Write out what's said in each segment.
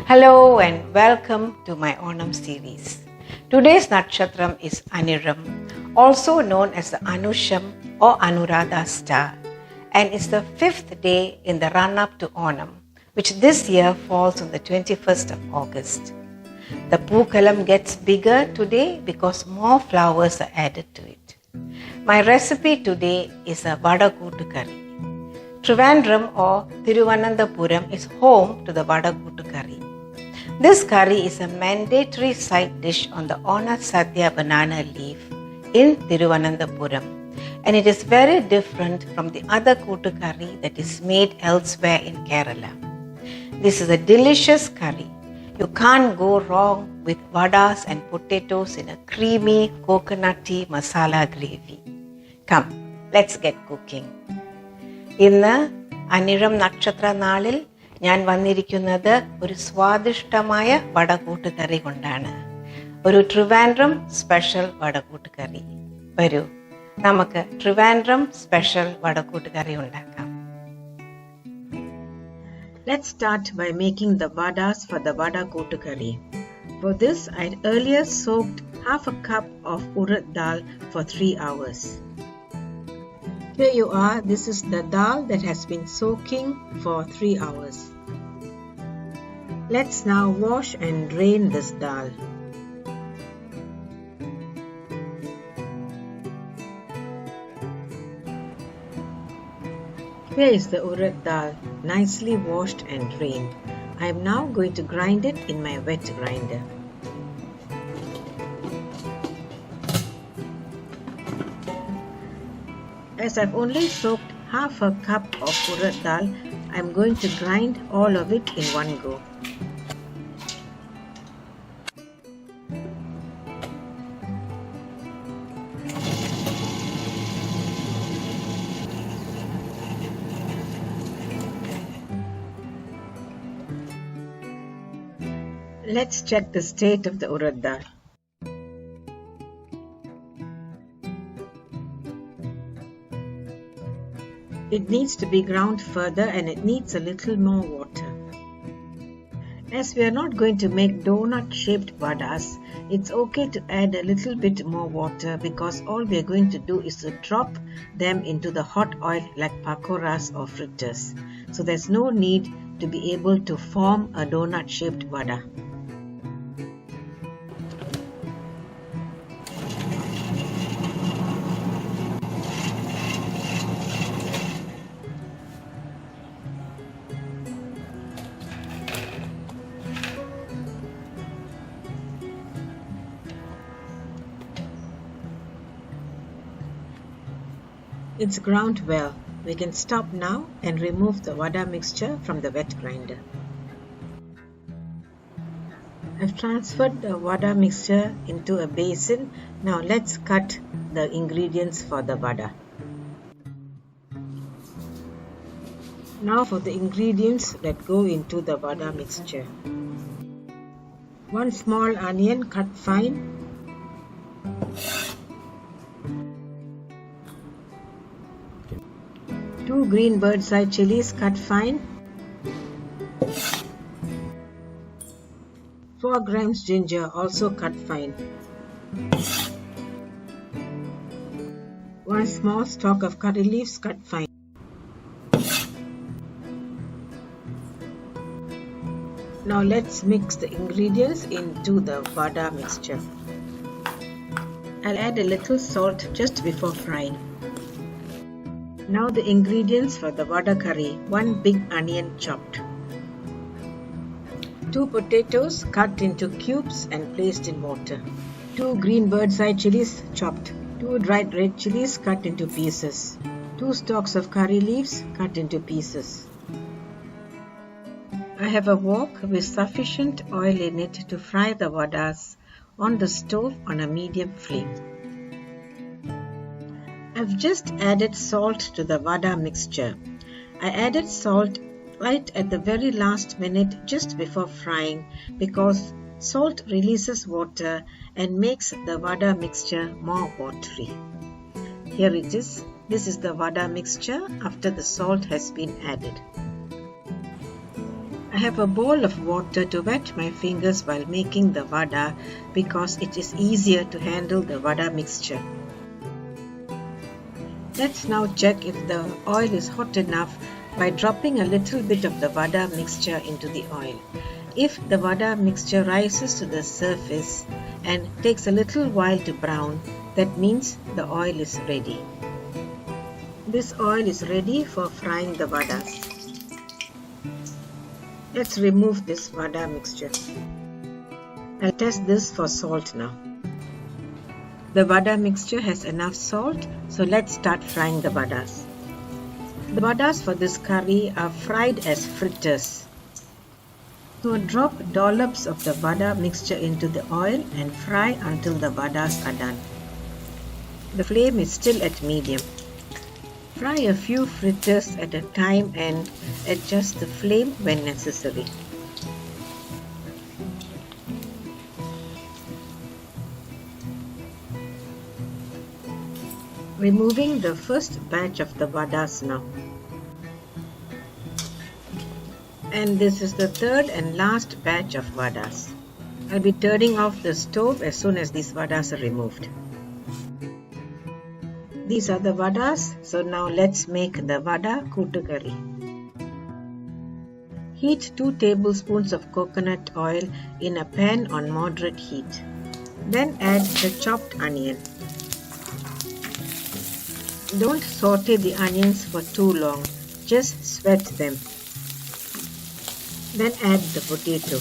Hello and welcome to my Onam series. Today's nakshatram is Aniram, also known as the Anusham or Anuradha star, and it's the 5th day in the run-up to Onam, which this year falls on the 21st of August. The Pookalam gets bigger today because more flowers are added to it. My recipe today is a Vada Kootu Corry. Trivandrum or Thiruvananthapuram is home to the Vada Kootu Corry. This curry is a mandatory side dish on the Ona Sadhya banana leaf in Thiruvananthapuram, and it is very different from the other Kootu curry that is made elsewhere in Kerala. This is a delicious curry. You can't go wrong with vadas and potatoes in a creamy coconutty masala gravy. Come, let's get cooking. ഇന്ന് അനിഴം നക്ഷത്ര നാളിൽ ഞാൻ വന്നിരിക്കുന്നത് ഒരു സ്വാദിഷ്ടമായ വടകൂട്ട് കറി കൊണ്ടാണ്. ഒരു Trivandrum special വടകൂട്ട് കറി. വരൂ, നമുക്ക് ട്രിവാൻഡ്രം സ്പെഷ്യൽ വടകൂട്ട് കറി ഉണ്ടാക്കാം. Let's start by making the vadas for the Vada Kootu Corry. For this, I earlier soaked half a cup of urad dal for 3 hours. Here you are, this is the dal that has been soaking for 3 hours. Let's now wash and drain this dal. Here is the urad dal, nicely washed and drained. I am now going to grind it in my wet grinder. As I've only soaked half a cup of urad dal, I'm going to grind all of it in one go. Let's check the state of the urad dal. It needs to be ground further and it needs a little more water. As we are not going to make donut-shaped vadas, it's okay to add a little bit more water because all we are going to do is to drop them into the hot oil like pakoras or fritters. So there's no need to be able to form a donut-shaped vada. It's ground well. We can stop now and remove the vada mixture from the wet grinder. I've transferred the vada mixture into a basin. Now let's cut the ingredients for the vada. Now for the ingredients that go into the vada mixture. 1 small onion cut fine. 2 green bird's eye chillies cut fine. 4 grams ginger also cut fine. 1 small stalk of curry leaves cut fine. Now let's mix the ingredients into the vada mixture. I'll add a little salt just before frying. Now the ingredients for the Vada curry. 1 big onion chopped. 2 potatoes cut into cubes and placed in water. 2 green bird's eye chillies chopped. 2 dried red chillies cut into pieces. 2 stalks of curry leaves cut into pieces. I have a wok with sufficient oil in it to fry the vadas on the stove on a medium flame. I've just added salt to the vada mixture. I added salt right at the very last minute just before frying because salt releases water and makes the vada mixture more watery. Here it is. This is the vada mixture after the salt has been added. I have a bowl of water to wet my fingers while making the vada because it is easier to handle the vada mixture. Let's now check if the oil is hot enough by dropping a little bit of the vada mixture into the oil. If the vada mixture rises to the surface and takes a little while to brown, that means the oil is ready. This oil is ready for frying the vadas. Let's remove this vada mixture. I'll test this for salt now. The vada mixture has enough salt, so let's start frying the vadas. The vadas for this curry are fried as fritters. So drop dollops of the vada mixture into the oil and fry until the vadas are done. The flame is still at medium. Fry a few fritters at a time and adjust the flame when necessary. Removing the first batch of the vadas now. And this is the third and last batch of vadas. I'll be turning off the stove as soon as these vadas are removed. These are the vadas, so now let's make the Vada Kootu Corry. Heat 2 tablespoons of coconut oil in a pan on moderate heat. Then add the chopped onion. Don't saute the onions for too long, just sweat them. Then add the potato.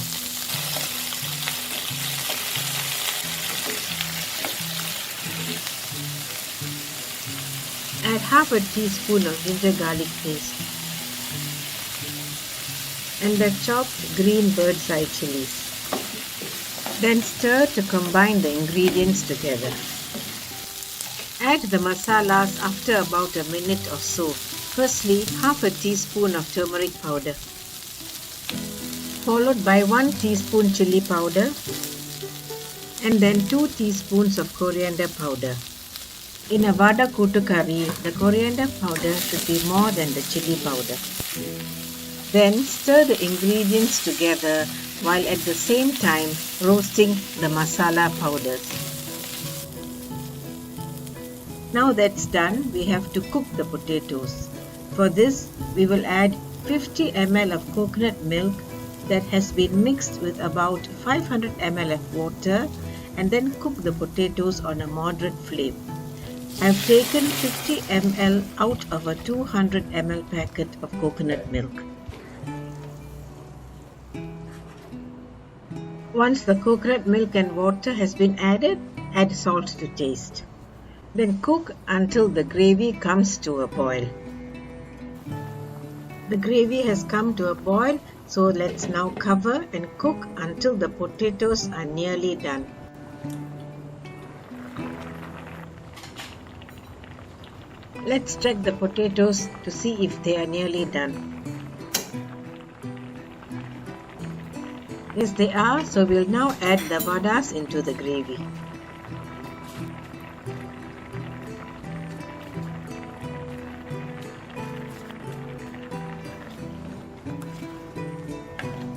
Add half a teaspoon of ginger garlic paste and the chopped green bird's eye chillies. Then stir to combine the ingredients together. Add the masalas after about a minute or so. Firstly, half a teaspoon of turmeric powder, followed by 1 teaspoon chilli powder, and then 2 teaspoons of coriander powder. In a Vada Kootu Corry, the coriander powder should be more than the chilli powder. Then stir the ingredients together while at the same time roasting the masala powders. Now that's done, we have to cook the potatoes. For this, we will add 50 ml of coconut milk that has been mixed with about 500 ml of water and then cook the potatoes on a moderate flame. I have taken 50 ml out of a 200 ml packet of coconut milk. Once the coconut milk and water has been added, add salt to taste. Then cook until the gravy comes to a boil. The gravy has come to a boil, so let's now cover and cook until the potatoes are nearly done. Let's check the potatoes to see if they are nearly done. Yes, they are, so we'll now add the vadas into the gravy.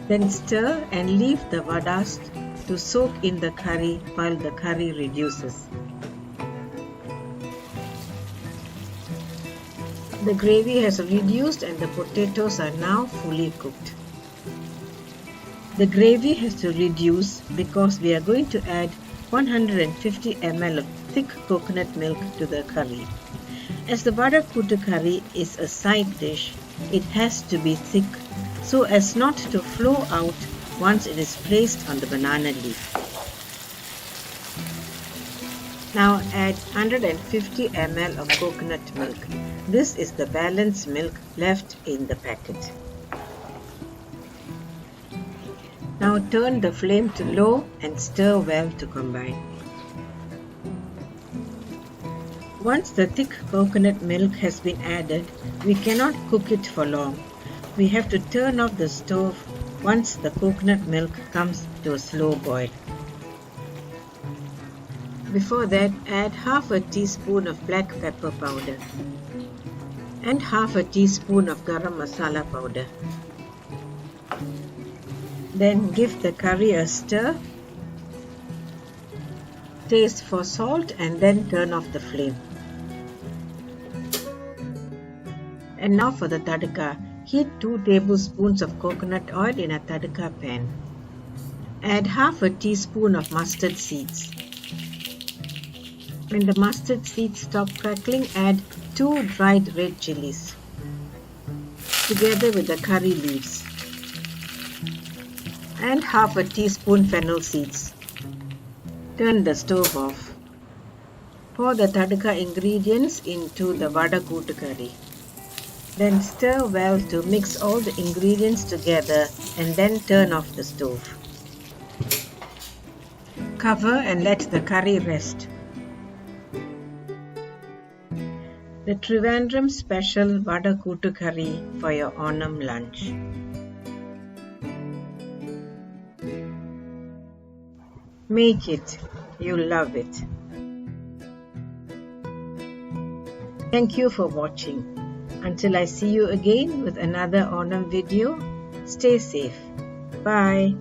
Then stir and leave the vadas to soak in the curry while the curry reduces. The gravy has reduced and the potatoes are now fully cooked. The gravy has to reduce because we are going to add 150 ml of thick coconut milk to the curry. As the Vada Kootu Corry is a side dish, it has to be thick so as not to flow out once it is placed on the banana leaf. Now add 150 ml of coconut milk. This is the balanced milk left in the packet. Now turn the flame to low and stir well to combine. Once the thick coconut milk has been added, we cannot cook it for long. We have to turn off the stove once the coconut milk comes to a slow boil. Before that, add half a teaspoon of black pepper powder and half a teaspoon of garam masala powder. Then give the curry a stir. Taste for salt and then turn off the flame. And now for the tadka. Heat 2 tablespoons of coconut oil in a tadka pan. Add half a teaspoon of mustard seeds. When the mustard seeds stop crackling, add 2 dried red chillies together with the curry leaves and half a teaspoon fennel seeds. Turn the stove off. Pour the tadka ingredients into the Vada Kootu Corry. Then stir well to mix all the ingredients together and then turn off the stove. Cover and let the curry rest. The Trivandrum special Vada Kootu Corry for your Onam lunch. Make it. You'll love it. Thank you for watching. Until I see you again with another Onam video, stay safe. Bye.